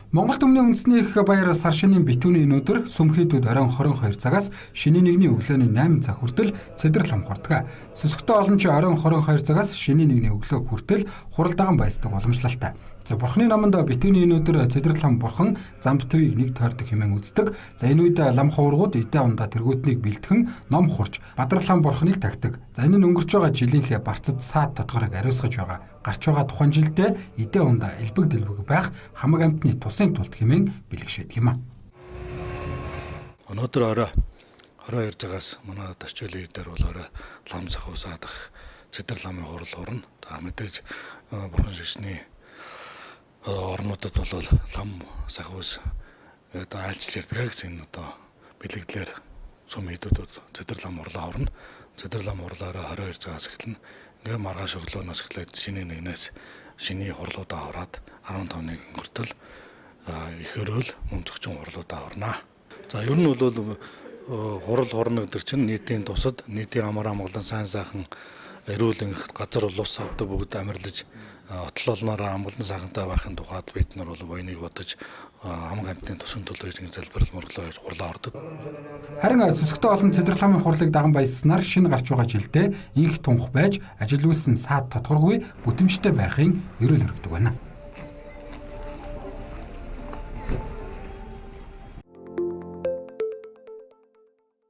Монгол Түмний үндэсний их баяр сар шинийн битүүний өнөөдөр Сүмхийдүүд оройн 22 цагаас шинийн нэгний өглөөний 8 цаг хүртэл цэдэр лам хурдаг. Сүсгтээ олон ч оройн 22 цагаас шинийн нэгний өглөө хүртэл хуралдаан баясдаг уламжлалтай. За бурхны номонд битүүний өнөөдөр цэдэр лам бурхан замбтвийг нэг тойрдог хэмээн үздэг. За энэ үед лам хуврагууд эдээ ундаа тэргүүтнийг бэлтгэн ном хурж бадралан бурхныг тагдаг. За энэ нь өнгөрч байгаа жилийнхээ барцад саад тодгорыг ариусгаж байгаа. Гарч байгаа тухайн жилдээ эдээ ундаа элбэг дэлбэг байх хамаг амьтны тусын тулд хэмээн бэлгшээдэг юм а. Өнөөдөр орой 22 цагаас манай ташчуулын дээр бол орой лам сахуусаадах цэдэр ламын хурал хурна. За мэдээж бурхан шишний орнуудад бол лам сахуус одоо айлчил ярьдаг гэсэн одоо бэлэгдлэр сум хийдүүд цэдэр лам хурлаа хорно. Цэдэр лам хурлаараа 22 цагаас эхэлнэ. Ингээ маргааш өглөөнөөс эхлээд шинийн нэгнээс шиний хурлуудаа аваад 15-ны хүртэл их өрөөл мөнцөгчин хурлуудаа орно. За ер нь бол хурал хорно гэдэг чинь нийтийн тусад нийтийн амар амгалан сайн сайхан эрүүл газар улс авдаг бүгд амьрлаж отлолноороо амгалан сайхантай байхын тухайд бид нар бол военыг бодож хамаг амьтны тусын төлөө ингэ залбирал мөрлөө хурлаа ордог. Харин сүсгтээ олон цэдэр ламын хурлыг даган баяснаар шинэ гарч байгаа жилдээ инх тунх байж ажил үйлсэн саад тодгоргүй бүтэмжтэй байхын ерөөл өргөдөг байна.